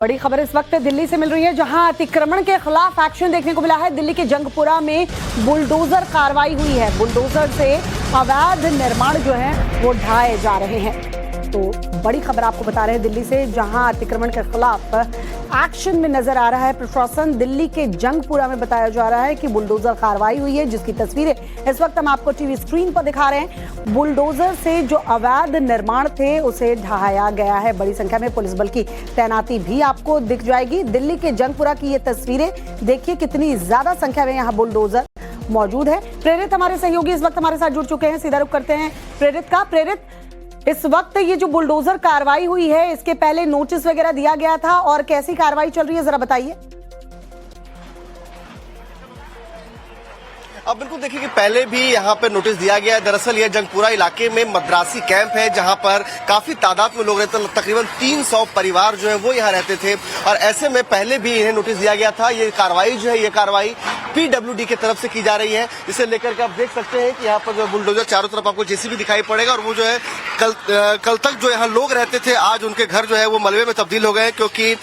बड़ी खबर इस वक्त दिल्ली से मिल रही है, जहां अतिक्रमण के खिलाफ एक्शन देखने को मिला है। दिल्ली के जंगपुरा में बुलडोजर कार्रवाई हुई है। बुलडोजर से अवैध निर्माण जो है वो ढाए जा रहे हैं। तो बड़ी खबर आपको बता रहे हैं दिल्ली से, जहां अतिक्रमण के खिलाफ एक्शन में नजर आ रहा है प्रशासन। दिल्ली के जंगपुरा में बताया जा रहा है कि बुलडोजर कार्रवाई हुई है, जिसकी तस्वीरें इस वक्त हम आपको टीवी स्क्रीन पर दिखा रहे हैं। बुलडोजर से जो अवैध निर्माण थे उसे ढहाया गया है। बड़ी संख्या में पुलिस बल की तैनाती भी आपको दिख जाएगी। दिल्ली के जंगपुरा की ये तस्वीरें देखिए, कितनी ज्यादा संख्या में यहाँ बुलडोजर मौजूद है। प्रेरित हमारे सहयोगी इस वक्त हमारे साथ जुड़ चुके हैं, सीधा रुख करते हैं प्रेरित का। प्रेरित, इस वक्त ये जो बुलडोजर कार्रवाई हुई है, इसके पहले नोटिस वगैरह दिया गया था और कैसी कार्रवाई चल रही है, जरा बताइए। अब बिल्कुल देखिए कि पहले भी यहाँ पे नोटिस दिया गया है। दरअसल यह जंगपुरा इलाके में मद्रासी कैंप है, जहाँ पर काफी तादाद में लोग रहते हैं। तकरीबन 300 परिवार जो है वो यहाँ रहते थे और ऐसे में पहले भी इन्हें नोटिस दिया गया था। ये कार्रवाई जो है, ये कार्रवाई पीडब्ल्यूडी की तरफ से की जा रही है, जिसे लेकर के आप देख सकते हैं कि यहाँ पर जो बुलडोजर चारों तरफ आपको जेसीबी दिखाई पड़ेगा। और वो जो है कल तक जो यहाँ लोग रहते थे, आज उनके घर जो है वो मलबे में तब्दील हो गए, क्योंकि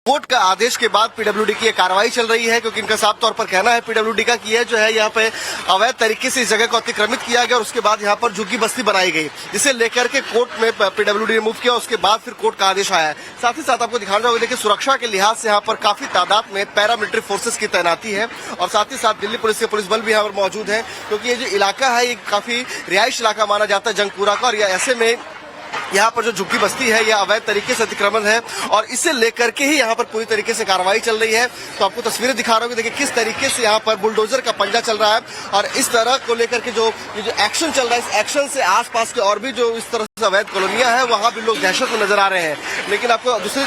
कोर्ट का आदेश के बाद पीडब्ल्यूडी की कार्रवाई चल रही है। क्योंकि इनका साफ तौर पर कहना है पीडब्ल्यूडी का कि यह जो है यहाँ पे अवैध तरीके से इस जगह को अतिक्रमित किया गया और उसके बाद यहाँ पर झुग्गी बस्ती बनाई गई, जिसे लेकर के कोर्ट में पीडब्ल्यूडी ने मूव किया। उसके बाद फिर कोर्ट का आदेश आया है। साथ ही साथ आपको दिखाना चाहूंगा, देखिए सुरक्षा के लिहाज से यहाँ पर काफी तादाद में पैरामिलिट्री फोर्सेस की तैनाती है और साथ ही साथ दिल्ली पुलिस के पुलिस बल भी यहाँ पर मौजूद है। क्योंकि ये जो इलाका है, ये काफी रिहायश इलाका माना जाता है जंगपुरा का, और ऐसे में यहाँ पर जो झुग्गी बस्ती है यह अवैध तरीके से अतिक्रमण है और इसे लेकर के ही यहाँ पर पूरी तरीके से कार्रवाई चल रही है। तो आपको तस्वीरें दिखा रहा हूँ, देखिए किस तरीके से यहाँ पर बुलडोजर का पंजा चल रहा है और इस तरह को लेकर के जो एक्शन चल रहा है, इस एक्शन से आसपास के और भी जो इस तरह से अवैध कॉलोनियां हैं वहाँ भी लोग दहशत में नजर आ रहे हैं। लेकिन आपको दूसरे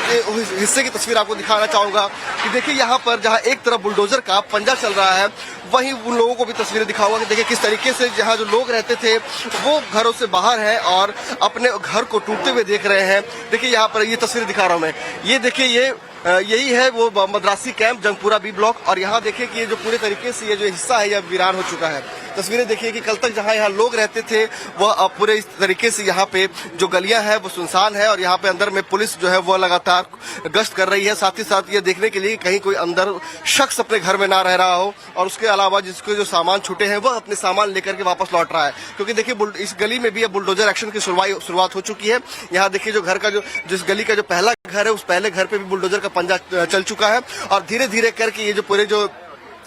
हिस्से की तस्वीर आपको दिखाना चाहूंगा कि देखिए यहाँ पर जहाँ एक तरफ बुलडोजर का पंजा चल रहा है, वहीं उन लोगों को भी तस्वीरें दिखाऊंगा कि देखिए किस तरीके से जहाँ जो लोग रहते थे वो घरों से बाहर हैं और अपने घर को टूटते हुए देख रहे हैं। देखिए यहाँ पर ये तस्वीरें दिखा रहा हूँ मैं, ये देखिए यही है वो Madrasi camp Jangpura B block. और यहाँ देखिए कि ये जो पूरे तरीके से ये जो हिस्सा है यह वीरान हो चुका है। तस्वीरें देखिए कि कल तक जहाँ यहाँ लोग रहते थे वह पूरे इस तरीके से यहाँ पे जो गलियां हैं वो सुनसान है और यहाँ पे अंदर में पुलिस जो है वो लगातार गश्त कर रही है। साथ ही साथ ये देखने के लिए कहीं कोई अंदर शख्स अपने घर में ना रह रहा हो और उसके अलावा जिसके जो सामान छूटे हैं वह अपने सामान लेकर के वापस लौट रहा है। क्योंकि देखिए इस गली में भी अब बुलडोजर एक्शन की शुरुआत हो चुकी है। यहाँ देखिए जो घर का जिस गली का जो पहला घर है, उस पहले घर पे भी बुलडोजर का पंजा चल चुका है और धीरे धीरे करके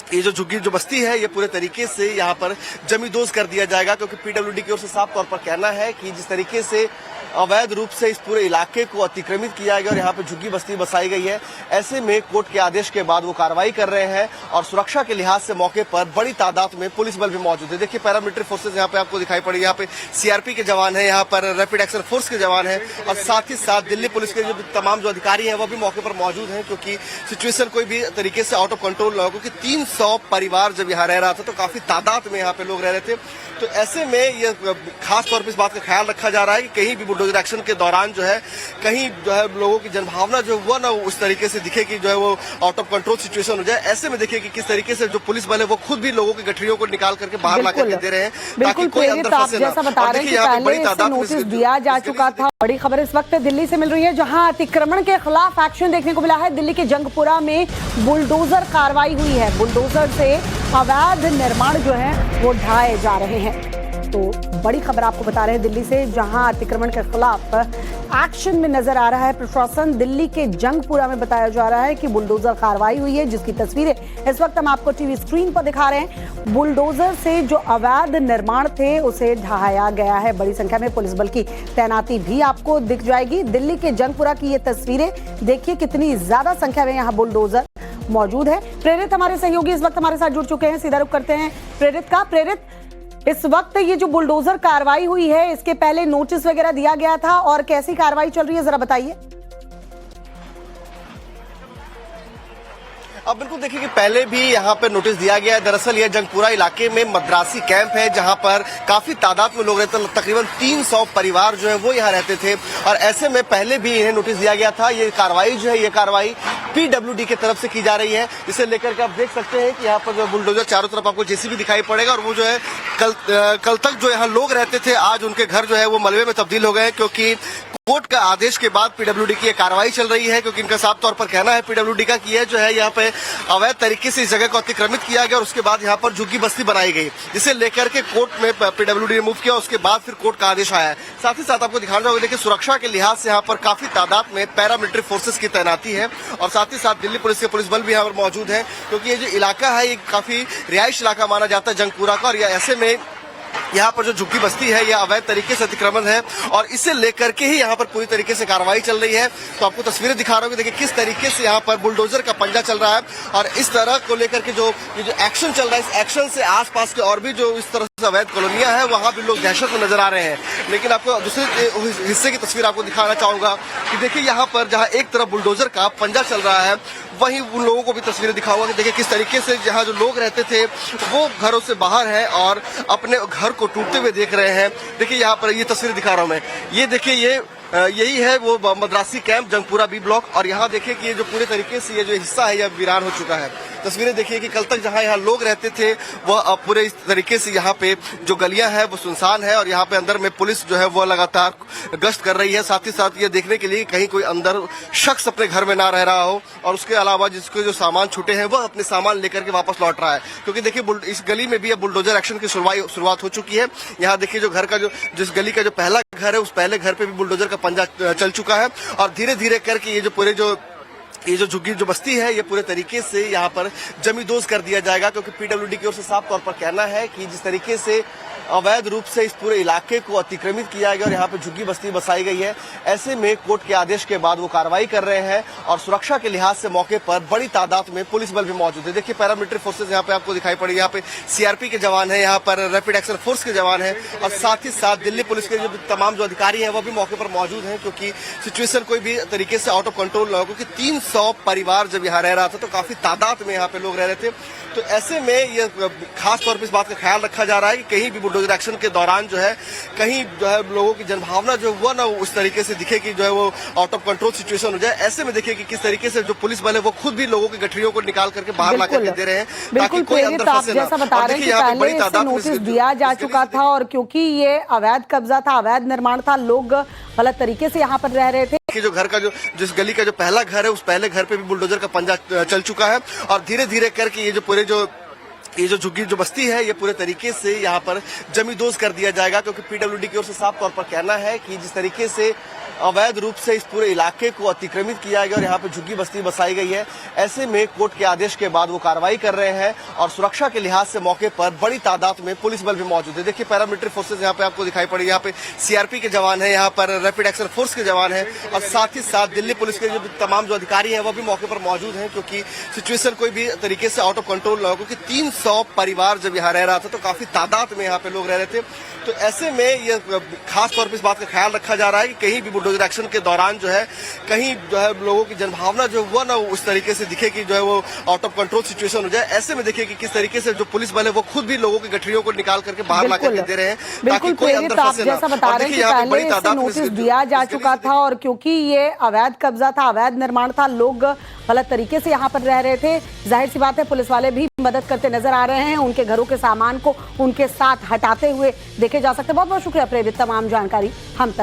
ये जो झुग्गी जो बस्ती है ये पूरे तरीके से यहाँ पर जमींदोज कर दिया जाएगा। क्योंकि पीडब्ल्यूडी की ओर से साफ तौर पर कहना है कि जिस तरीके से अवैध रूप से इस पूरे इलाके को अतिक्रमित किया गया और यहाँ पे झुग्गी बस्ती बसाई गई है, ऐसे में कोर्ट के आदेश के बाद वो कार्रवाई कर रहे हैं और सुरक्षा के लिहाज से मौके पर बड़ी तादाद में पुलिस बल भी मौजूद है। देखिए पैरामिलिट्री फोर्सेज यहाँ पे आपको दिखाई पड़ेगी, यहाँ पे सीआरपी के जवान है, यहाँ पर रैपिड एक्शन फोर्स के जवान है और साथ ही साथ दिल्ली पुलिस के जो तमाम जो अधिकारी हैं वो भी मौके पर मौजूद हैं। क्योंकि सिचुएशन कोई भी तरीके से आउट ऑफ कंट्रोल न हो, क्योंकि 300 परिवार जब यहाँ रह रहा था तो काफी तादाद में यहाँ पे लोग रह रहे थे। तो ऐसे में ये खास तौर पर इस बात का ख्याल रखा जा रहा है कि कहीं भी बुलडोजर एक्शन के दौरान जो है कहीं जो है लोगों की जनभावना जो वो ना उस तरीके से दिखे कि जो है वो आउट ऑफ कंट्रोल सिचुएशन हो जाए। ऐसे में देखिए कि किस तरीके से जो पुलिस बल है वो खुद भी लोगों की गठरियों को निकाल करके बाहर ला करके दे रहे हैं ताकि कोई अंदर फंसे ना। जैसा बता रहे हैं कि पहले इससे नोटिस दिया जा चुका था। बड़ी खबर इस वक्त दिल्ली से मिल रही है, जहां अतिक्रमण के खिलाफ एक्शन देखने को मिला है। दिल्ली के जंगपुरा में बुलडोजर कार्रवाई हुई है। बुलडोजर से अवैध निर्माण जो है वो ढाए जा रहे हैं। तो बड़ी खबर आपको बता रहे हैं दिल्ली से, जहां अतिक्रमण के खिलाफ एक्शन में नजर आ रहा है प्रशासन। दिल्ली के जंगपुरा में बताया जा रहा है कि बुलडोजर कार्रवाई हुई है, जिसकी तस्वीरें इस वक्त हम आपको टीवी स्क्रीन पर दिखा रहे हैं। बुलडोजर से जो अवैध निर्माण थे उसे ढहाया गया है। बड़ी संख्या में पुलिस बल की तैनाती भी आपको दिख जाएगी। दिल्ली के जंगपुरा की ये तस्वीरें देखिए, कितनी ज्यादा संख्या में यहाँ बुलडोजर मौजूद है। प्रेरित हमारे सहयोगी इस वक्त हमारे साथ जुड़ चुके हैं, सीधा रुख करते हैं प्रेरित का। प्रेरित, इस वक्त ये जो बुलडोजर कार्रवाई हुई है, इसके पहले नोटिस वगैरह दिया गया था और कैसी कार्रवाई चल रही है, जरा बताइए। अब बिल्कुल देखिए कि पहले भी यहाँ पे नोटिस दिया गया है। दरअसल यह जंगपुरा इलाके में मद्रासी कैंप है, जहाँ पर काफी तादाद में लोग रहते हैं। तकरीबन 300 परिवार जो है वो यहाँ रहते थे और ऐसे में पहले भी इन्हें नोटिस दिया गया था। ये कार्रवाई जो है ये कार्रवाई पीडब्ल्यूडी की तरफ से की जा रही है, जिसे लेकर के आप देख सकते हैं कि यहाँ पर जो बुलडोजर चारों तरफ आपको जेसीबी दिखाई पड़ेगा और वो जो है कल तक जो यहाँ लोग रहते थे, आज उनके घर जो है वो मलबे में तब्दील हो गए, क्योंकि कोर्ट का आदेश के बाद पीडब्ल्यूडी की कार्रवाई चल रही है। क्योंकि इनका साफ तौर पर कहना है पीडब्ल्यूडी का कि यह जो है यहाँ पे अवैध तरीके से इस जगह को अतिक्रमित किया गया और उसके बाद यहाँ पर झुग्गी बस्ती बनाई गई, जिसे लेकर के कोर्ट में पीडब्ल्यूडी ने मूव किया। उसके बाद फिर कोर्ट का आदेश आया है। साथ ही साथ आपको दिखाना चाहूंगा, देखिए सुरक्षा के लिहाज से यहाँ पर काफी तादाद में पैरामिलिट्री फोर्सेस की तैनाती है और साथ ही साथ दिल्ली पुलिस के पुलिस बल भी यहाँ पर मौजूद है, क्योंकि ये जो इलाका है ये काफी रिहायश इलाका माना जाता है जंगपुरा का। और ऐसे में यहाँ पर जो झुग्गी बस्ती है यह अवैध तरीके से अतिक्रमण है और इसे लेकर के ही यहाँ पर पूरी तरीके से कार्रवाई चल रही है। तो आपको तस्वीरें दिखा रहा हूँ, देखिए किस तरीके से यहाँ पर बुलडोजर का पंजा चल रहा है और इस तरह को लेकर के जो एक्शन चल रहा है, इस एक्शन से आसपास के और भी जो इस तरह से अवैध कॉलोनियां हैं वहां भी लोग दहशत में नजर आ रहे हैं। लेकिन आपको दूसरे हिस्से की तस्वीर आपको दिखाना चाहूंगा कि देखिए यहाँ पर जहाँ एक तरफ बुलडोजर का पंजा चल रहा है, वहीं उन लोगों को भी तस्वीरें दिखाऊंगा कि देखिए किस तरीके से जहाँ जो लोग रहते थे वो घरों से बाहर हैं और अपने घर को टूटते हुए देख रहे हैं। देखिए यहाँ पर ये तस्वीर दिखा रहा हूँ मैं, ये देखिए यही है वो Madrasi camp Jangpura B block. और यहाँ देखिए कि ये जो पूरे तरीके से ये जो हिस्सा है यह वीरान हो चुका है। तस्वीरें देखिए कि कल तक जहाँ यहाँ लोग रहते थे वह पूरे इस तरीके से यहाँ पे जो गलियां हैं वो सुनसान है और यहाँ पे अंदर में पुलिस जो है वो लगातार गश्त कर रही है। साथ ही साथ ये देखने के लिए कहीं कोई अंदर शख्स अपने घर में ना रह रहा हो और उसके अलावा जिसके जो सामान छूटे हैं वह अपने सामान लेकर के वापस लौट रहा है। क्योंकि देखिए इस गली में भी अब बुलडोजर एक्शन की शुरुआत हो चुकी है। यहाँ देखिए जो घर का जिस गली का जो पहला घर है उस पहले घर पे भी बुलडोजर का पंजा चल चुका है और धीरे धीरे करके ये जो झुग्गी जो बस्ती है ये पूरे तरीके से यहाँ पर जमींदोज कर दिया जाएगा। क्योंकि पीडब्ल्यूडी की ओर से साफ तौर पर कहना है कि जिस तरीके से अवैध रूप से इस पूरे इलाके को अतिक्रमित किया गया और यहाँ पे झुग्गी बस्ती बसाई गई है, ऐसे में कोर्ट के आदेश के बाद वो कार्रवाई कर रहे हैं और सुरक्षा के लिहाज से मौके पर बड़ी तादाद में पुलिस बल भी मौजूद है। देखिए पैरामिलिट्री फोर्सेज यहाँ पे आपको दिखाई पड़ी, यहाँ पे सीआरपी के जवान है, यहाँ पर रैपिड एक्शन फोर्स के जवान है और साथ ही साथ दिल्ली पुलिस के जो तमाम जो अधिकारी है वो भी मौके पर मौजूद है। क्योंकि सिचुएशन कोई भी तरीके से आउट ऑफ कंट्रोल ना हो, क्योंकि 300 परिवार जब यहाँ रह रहा था तो काफी तादाद में यहाँ पे लोग रह रहे थे। तो ऐसे में ये खास तौर पर इस बात का ख्याल रखा जा रहा है कि कहीं भी बुलडोजर एक्शन के दौरान जो है कहीं जो है लोगों की जनभावना जो वो ना उस तरीके से दिखे कि जो है वो आउट ऑफ कंट्रोल सिचुएशन हो जाए। ऐसे में देखिए कि किस तरीके से जो पुलिस बल है वो खुद भी लोगों की गठरियों को निकाल करके बाहर ला करके दे रहे हैं ताकि कोई अंदर फंसे ना। जैसा बता रहे हैं कि पहले इससे नोटिस दिया जा चुका था और क्योंकि ये अवैध कब्जा था, अवैध निर्माण था, लोग गलत तरीके से यहाँ पर रह रहे थे। जो घर का जिस गली का जो पहला घर है उस पहले घर पे भी बुलडोजर का पंजा चल चुका है और धीरे धीरे करके ये जो झुग्गी जो बस्ती है ये पूरे तरीके से यहाँ पर जमींदोज कर दिया जाएगा। क्योंकि पीडब्ल्यूडी की ओर से साफ तौर पर कहना है कि जिस तरीके से अवैध रूप से इस पूरे इलाके को अतिक्रमित किया गया और यहाँ पे झुग्गी बस्ती बसाई गई है, ऐसे में कोर्ट के आदेश के बाद वो कार्रवाई कर रहे हैं और सुरक्षा के लिहाज से मौके पर बड़ी तादाद में पुलिस बल भी मौजूद है। देखिए पैरामिलिट्री फोर्सेज यहाँ पे आपको दिखाई पड़ी, यहाँ पे सीआरपी के जवान है, यहाँ पर रैपिड एक्शन फोर्स के जवान है और साथ ही साथ दिल्ली पुलिस के जो तमाम जो अधिकारी है वो भी मौके पर मौजूद है। क्योंकि सिचुएशन कोई भी तरीके से आउट ऑफ कंट्रोल ना हो, क्योंकि 300 परिवार जब यहाँ रह रहा था तो काफी तादाद में यहाँ पे लोग रह रहे थे। तो ऐसे में ये खास तौर पर इस बात का ख्याल रखा जा रहा है कि कहीं भी बुलडोजर एक्शन के दौरान जो है कहीं जो है लोगों की जनभावना जो वो ना उस तरीके से दिखे कि जो है वो आउट ऑफ कंट्रोल सिचुएशन हो जाए। ऐसे में देखिए कि किस तरीके से जो पुलिस बल है वो खुद भी लोगों की गठरियों को निकाल करके बाहर ला करके दे रहे हैं ताकि कोई अंदर फंसे ना। जैसा बता रहे हैं कि पहले इससे नोटिस दिया जा चुका था और क्योंकि ये अवैध कब्जा था, अवैध निर्माण था, लोग गलत तरीके से यहाँ पर रह रहे थे, जाहिर सी बात है पुलिस वाले भी मदद करते नजर आ रहे हैं, उनके घरों के सामान को उनके साथ हटाते हुए देखे जा सकते हैं। बहुत बहुत शुक्रिया प्रेरित, तमाम जानकारी हम